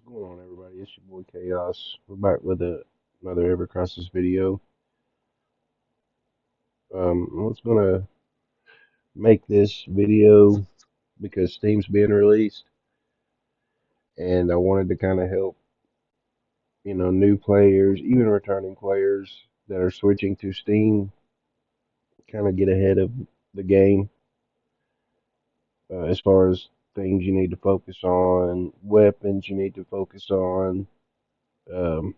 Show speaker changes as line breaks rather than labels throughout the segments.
What's going on, everybody? It's your boy Chaos. We're back with another Ever Crisis video. I was gonna make this video because Steam's being released, and I wanted to kind of help, new players, even returning players that are switching to Steam, kind of get ahead of the game as far as things you need to focus on, weapons you need to focus on. Um,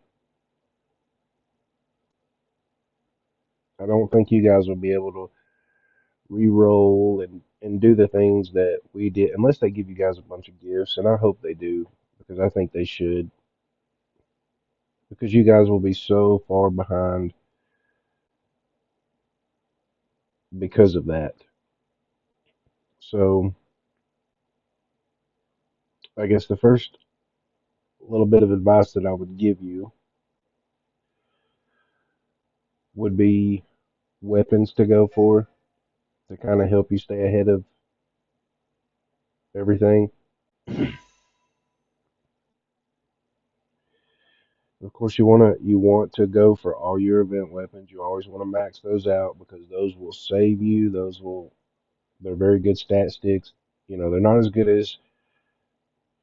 I don't think you guys will be able to re-roll and do the things that we did unless they give you guys a bunch of gifts, and I hope they do because I think they should, because you guys will be so far behind because of that. So I guess the first little bit of advice that I would give you would be weapons to go for to kind of help you stay ahead of everything. Of course, you want to go for all your event weapons. You always want to max those out because those will save you. They're very good stat sticks. They're not as good as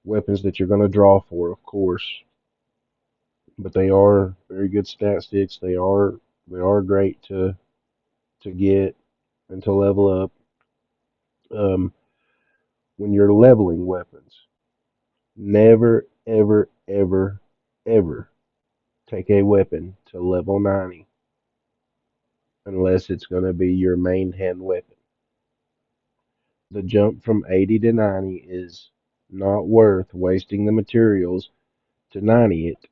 weapons that you're going to draw for, of course, but they are very good stat sticks. They are great to get and to level up. Um, when you're leveling weapons, never, ever, ever, ever take a weapon to level 90 unless it's going to be your main hand weapon. The jump from 80 to 90 is not worth wasting the materials to 90 it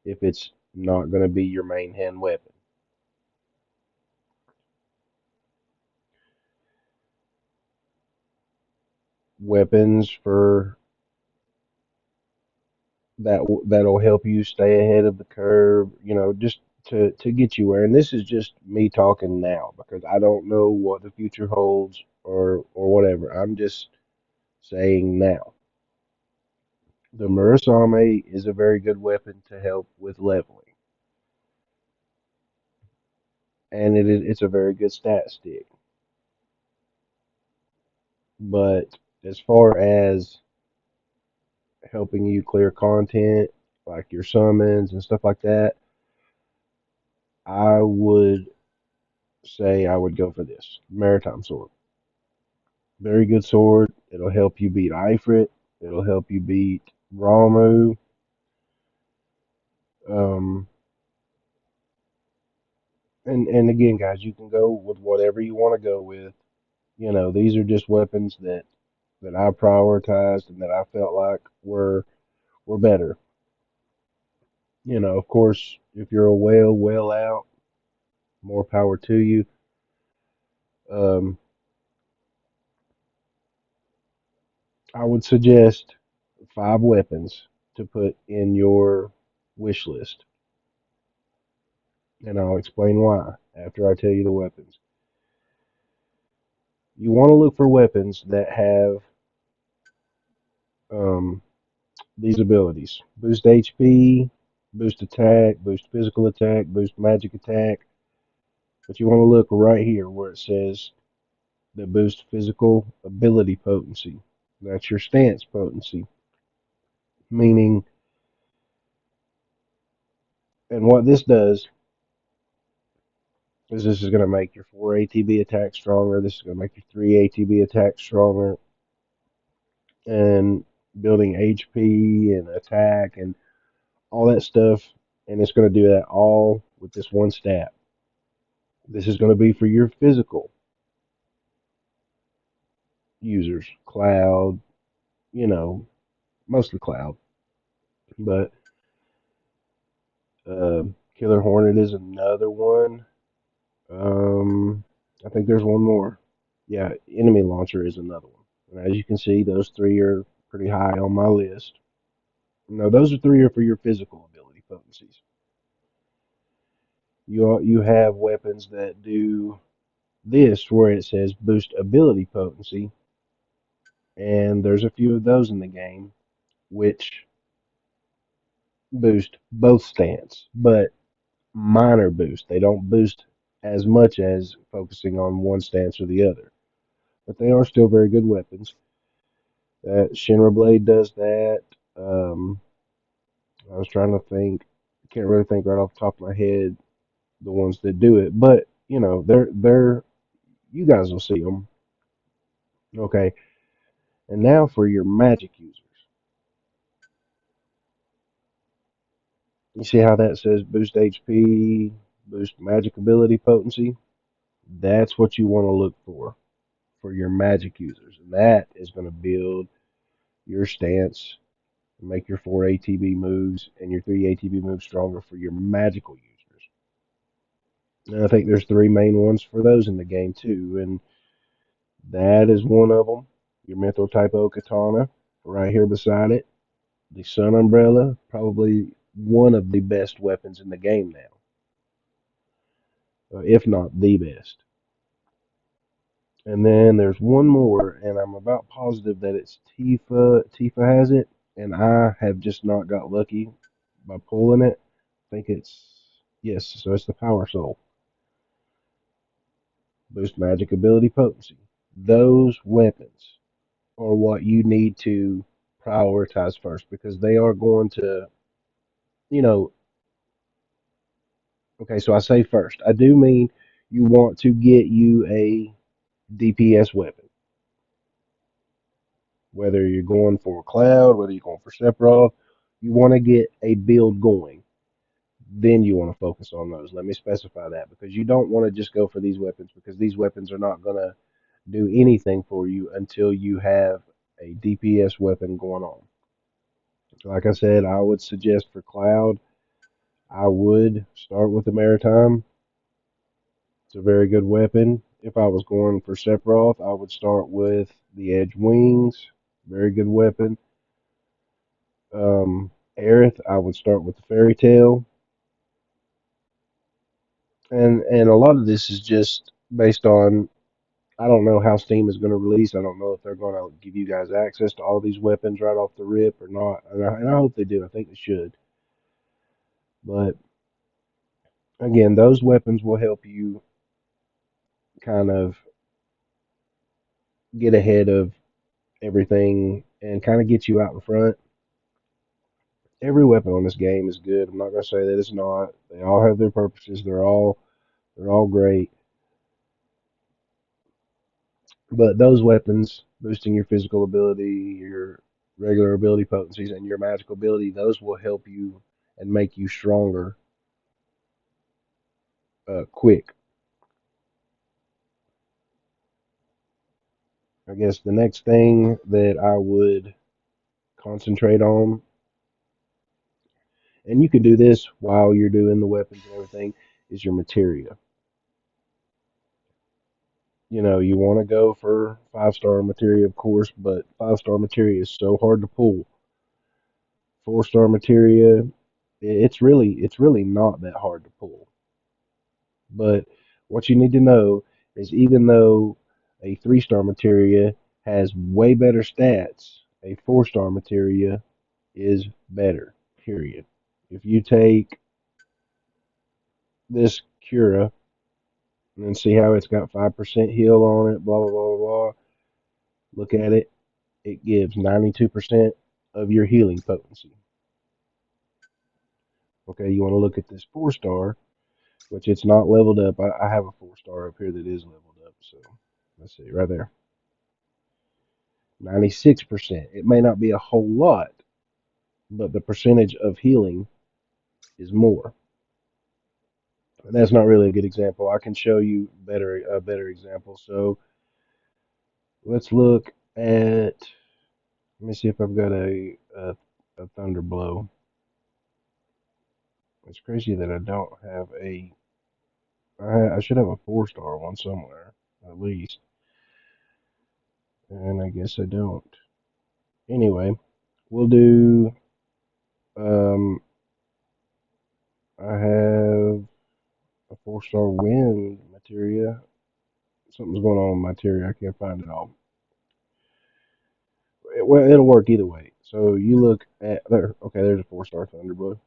if it's not going to be your main hand weapon. Weapons for that'll help you stay ahead of the curve, just to get you where. And this is just me talking now because I don't know what the future holds or whatever. I'm just saying now. The Murasame is a very good weapon to help with leveling, and it's a very good stat stick. But as far as helping you clear content, like your summons and stuff like that, I would say I would go for this Maritime Sword. Very good sword. It'll help you beat Ifrit. It'll help you beat Ramu. Um, and again, guys, you can go with whatever you want to go with. These are just weapons that I prioritized and that I felt like were better. Of course, if you're a whale out, more power to you. Um, I would suggest 5 weapons to put in your wish list, and I'll explain why after I tell you the weapons. You want to look for weapons that have um, these abilities: boost HP, boost attack, boost physical attack, boost magic attack. But you want to look right here where it says the boost physical ability potency. That's your stance potency, meaning, and what this does is this is going to make your 4 ATB attack stronger. This is going to make your 3 ATB attack stronger, and building HP and attack and all that stuff. And it's going to do that all with this one stat. This is going to be for your physical users, cloud, you know, mostly cloud. But uh, Killer Hornet is another one. Um, I think there's one more. Yeah, Enemy Launcher is another one. And as you can see, those 3 are pretty high on my list. No, those are 3 are for your physical ability potencies. You have weapons that do this where it says boost ability potency, and there's a few of those in the game, which boost both stance, but minor boost. They don't boost as much as focusing on one stance or the other, but they are still very good weapons. That Shinra Blade does that. Um, I was trying to think. Can't really think right off the top of my head the ones that do it, but you know they're you guys will see them. Okay, and now for your magic users. You see how that says boost HP, boost magic ability potency? That's what you want to look for your magic users. And that is going to build your stance, make your 4 ATB moves and your 3 ATB moves stronger for your magical users. And I think there's three main ones for those in the game too, and that is one of them. Your Mythril Typo Katana, right here beside it. The Sun Umbrella, probably one of the best weapons in the game now, if not the best. And then there's one more, and I'm about positive that it's Tifa. Tifa has it, and I have just not got lucky by pulling it. I think it's yes, so it's the Power Soul. Boost magic ability potency. Those weapons are what you need to prioritize first because they are going to, you know, okay, so I say first. I do mean you want to get you a DPS weapon, whether you're going for Cloud, whether you're going for Sephiroth, you want to get a build going. Then you want to focus on those. Let me specify that because you don't want to just go for these weapons because these weapons are not going to do anything for you until you have a DPS weapon going on. Like I said, I would suggest for Cloud, I would start with the Maritime. It's a very good weapon. If I was going for Sephiroth, I would start with the Edge Wings. Very good weapon. Aerith, I would start with the Fairy Tale. And a lot of this is just based on I don't know how Steam is going to release. I don't know if they're going to give you guys access to all these weapons right off the rip or not. And I hope they do. I think they should. But again, those weapons will help you kind of get ahead of everything and kind of get you out in front. Every weapon on this game is good. I'm not going to say that it's not. They all have their purposes. They're all great. But those weapons, boosting your physical ability, your regular ability potencies, and your magical ability, those will help you and make you stronger quick. I guess the next thing that I would concentrate on, and you can do this while you're doing the weapons and everything, is your materia. You know, you want to go for 5-star materia, of course, but 5-star materia is so hard to pull. 4-star materia, it's really not that hard to pull. But what you need to know is even though a 3-star materia has way better stats, a 4-star materia is better, period. If you take this Cura and then see how it's got 5% heal on it, blah, blah, blah, blah, look at it. It gives 92% of your healing potency. Okay, you want to look at this 4-star, which it's not leveled up. I have a 4-star up here that is leveled up. So let's see, right there. 96%. It may not be a whole lot, but the percentage of healing is more. And that's not really a good example. I can show you a better example. So let's look at. Let me see if I've got a thunder blow. It's crazy that I don't have a. I should have a 4-star one somewhere at least, and I guess I don't. Anyway, we'll do. Um, I have a 4-star wind materia. Something's going on with my materia. I can't find it all. Well, it'll work either way. So you look at there. Okay, there's a 4-star Thunderblow.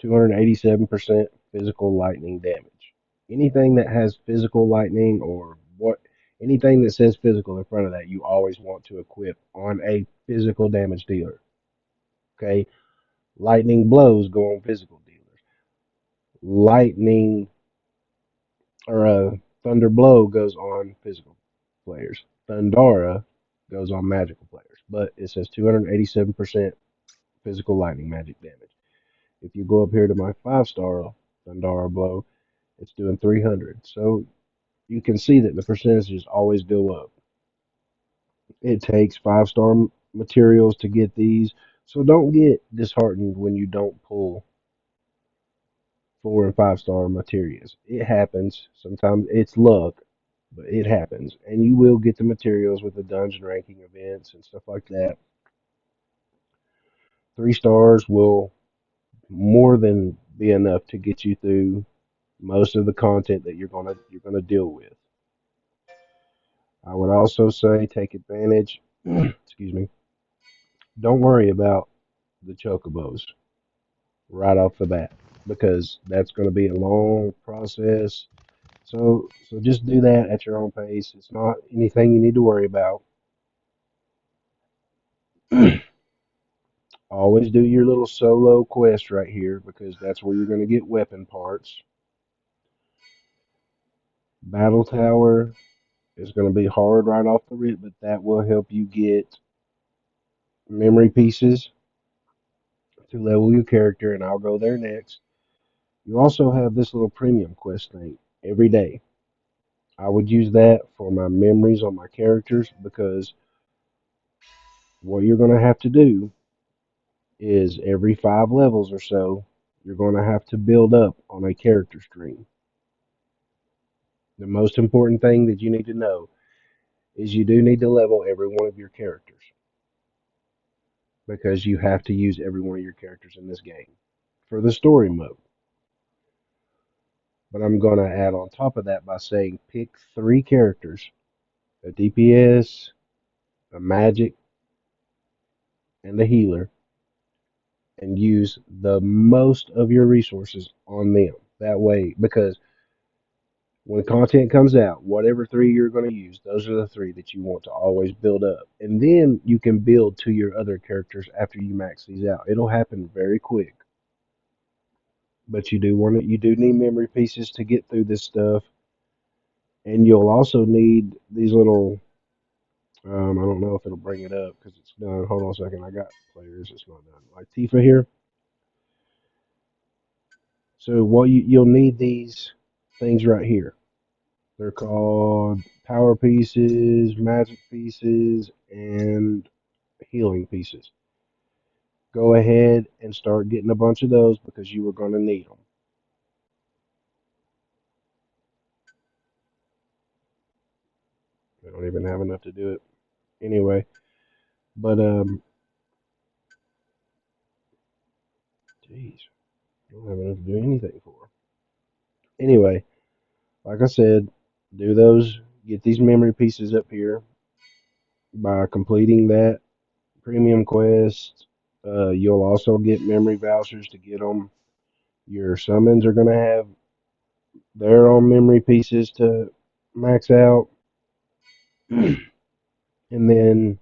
287% physical lightning damage. Anything that has physical lightning or what anything that says physical in front of that, you always want to equip on a physical damage dealer. Okay? Lightning blows go on physical dealers. Lightning or thunder blow goes on physical players. Thundara goes on magical players. But it says 287% physical lightning magic damage. If you go up here to my 5-star Thundara blow, it's doing 300. So you can see that the percentages always go up. It takes 5-star materials to get these. So don't get disheartened when you don't pull 4 and 5-star materials. It happens. Sometimes it's luck, but it happens. And you will get the materials with the dungeon ranking events and stuff like that. 3 stars will more than be enough to get you through most of the content that you're gonna deal with. I would also say take advantage. Excuse me. Don't worry about the chocobos right off the bat because that's going to be a long process. So just do that at your own pace. It's not anything you need to worry about. Always do your little solo quest right here because that's where you're going to get weapon parts. Battle Tower is going to be hard right off the rip, but that will help you get memory pieces to level your character, and I'll go there next. You also have this little premium quest thing every day. I would use that for my memories on my characters because what you're going to have to do is every 5 levels or so, you're going to have to build up on a character stream. The most important thing that you need to know is you do need to level every one of your characters because you have to use every one of your characters in this game for the story mode. But I'm going to add on top of that by saying pick 3 characters, a DPS, a magic, and a healer, and use the most of your resources on them. That way, because when content comes out, whatever 3 you're going to use, those are the 3 that you want to always build up. And then you can build to your other characters after you max these out. It'll happen very quick. But you do need memory pieces to get through this stuff. And you'll also need these little I don't know if it'll bring it up because it's done. Hold on a second. I got players. It's not done. Like Tifa here. So what you'll need these things right here. They're called power pieces, magic pieces, and healing pieces. Go ahead and start getting a bunch of those because you are going to need them. I don't even have enough to do it anyway. But jeez, I don't have enough to do anything for. Anyway, like I said, do those. Get these memory pieces up here by completing that premium quest. You'll also get memory vouchers to get them. Your summons are going to have their own memory pieces to max out. And then,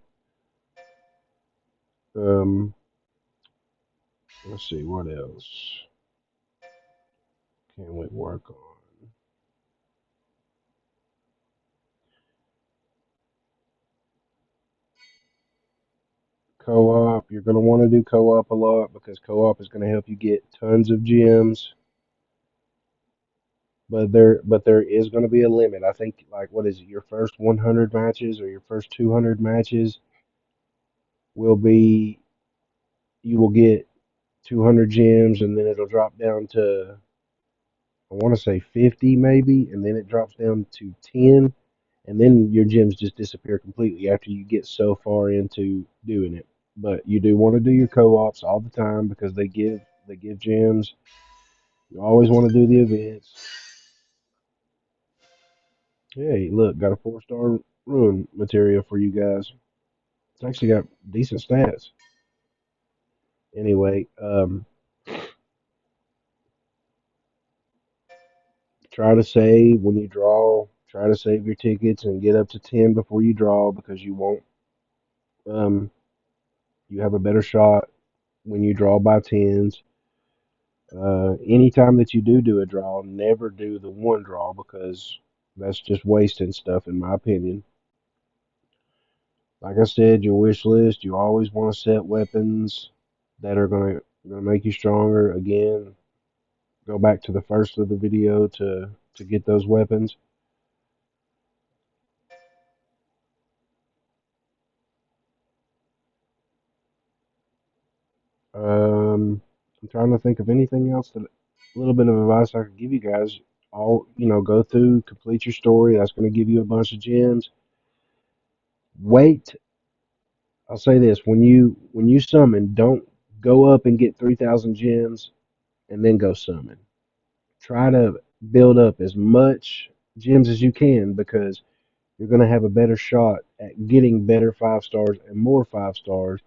um, let's see, what else can we work on? Co-op. You're going to want to do co-op a lot because co-op is going to help you get tons of gems. But there is going to be a limit. I think like what is it? Your first 100 matches or your first 200 matches will be you will get 200 gems, and then it'll drop down to I want to say 50 maybe, and then it drops down to 10, and then your gems just disappear completely after you get so far into doing it. But you do want to do your co-ops all the time because they give gems. You always want to do the events. Hey, look, got a 4-star ruin material for you guys. It's actually got decent stats. Anyway, Try to save when you draw. Try to save your tickets and get up to 10 before you draw because you won't. Um, you have a better shot when you draw by tens. Anytime that you do a draw, never do the one draw because that's just wasting stuff, in my opinion. Like I said, your wish list, you always want to set weapons that are gonna make you stronger. Again, go back to the first of the video to get those weapons. I'm trying to think of anything else that a little bit of advice I could give you guys. All go through, complete your story. That's going to give you a bunch of gems. Wait, I'll say this: when you summon, don't go up and get 3,000 gems and then go summon. Try to build up as much gems as you can because you're going to have a better shot at getting better 5 stars and more 5 stars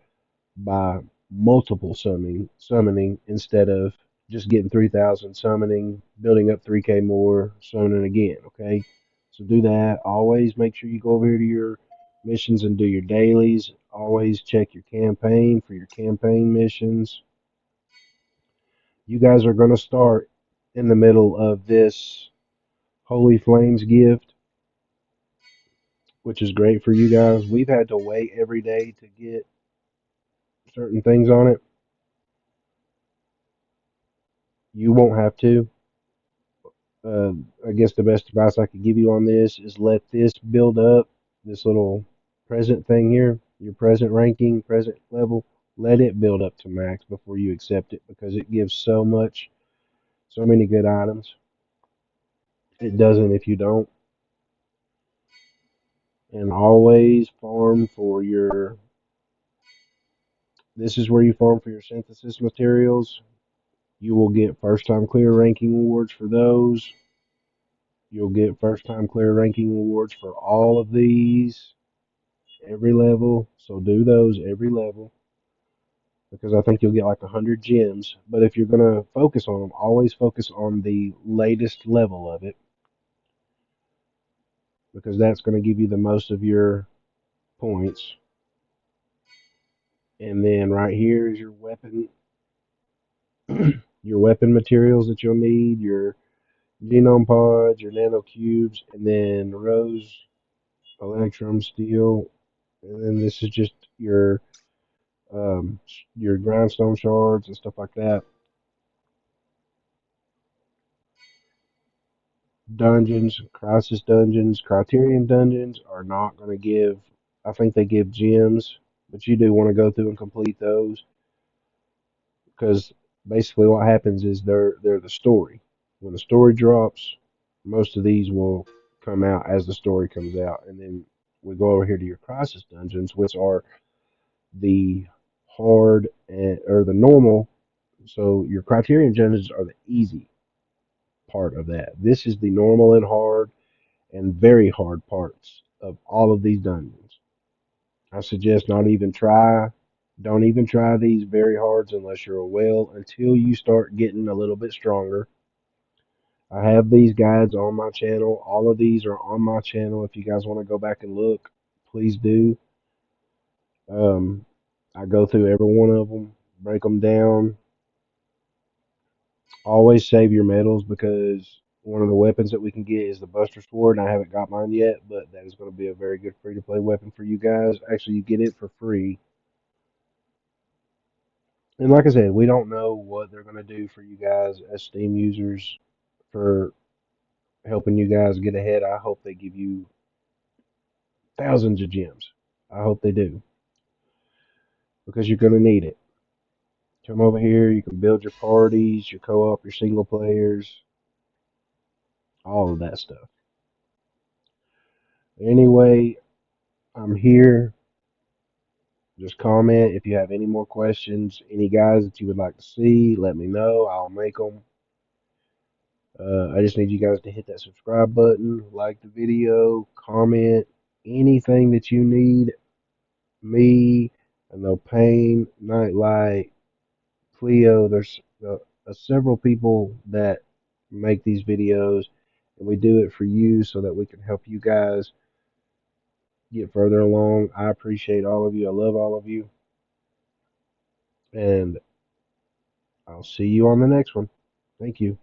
by multiple summoning instead of just getting 3,000 summoning, building up 3K more, summoning again. Okay, so do that. Always make sure you go over here to your missions and do your dailies. Always check your campaign for your campaign missions. You guys are going to start in the middle of this Holy Flames gift, which is great for you guys. We've had to wait every day to get certain things on it. You won't have to. uh, I guess the best advice I could give you on this is let this build up, this little present thing here, your present ranking, present level, let it build up to max before you accept it because it gives so much, so many good items. It doesn't if you don't. And always farm for your, this is where you farm for your synthesis materials. You will get first time clear ranking awards for those. You'll get first time clear ranking awards for all of these. Every level. So do those every level because I think you'll get like 100 gems. But if you're gonna focus on them, always focus on the latest level of it because that's gonna give you the most of your points. And then right here is your weapon, your weapon materials that you'll need, your genome pods, your nano cubes, and then rose, electrum, steel, and then this is just um, your grindstone shards and stuff like that. Dungeons, Crisis dungeons, Criterion dungeons are not going to give, I think they give gems, but you do want to go through and complete those because basically what happens is they're the story. When the story drops, most of these will come out as the story comes out. And then we go over here to your Crisis dungeons, which are the hard or the normal. So your Criterion dungeons are the easy part of that. This is the normal and hard and very hard parts of all of these dungeons. I suggest don't even try these very hards unless you're a whale until you start getting a little bit stronger. I have these guides on my channel. All of these are on my channel. If you guys want to go back and look, please do. Um, I go through every one of them, break them down. Always save your medals because one of the weapons that we can get is the Buster Sword, and I haven't got mine yet, but that is going to be a very good free to play weapon for you guys. Actually, you get it for free. And like I said, we don't know what they're going to do for you guys as Steam users for helping you guys get ahead. I hope they give you thousands of gems. I hope they do because you're going to need it. Come over here, you can build your parties, your co op, your single players, all of that stuff. Anyway, I'm here. Just comment if you have any more questions, any guys that you would like to see, let me know. I'll make them. I just need you guys to hit that subscribe button, like the video, comment anything that you need. Me, I know Pain, Nightlight, Cleo. There's several people that make these videos, and we do it for you so that we can help you guys get further along. I appreciate all of you. I love all of you, and I'll see you on the next one. Thank you.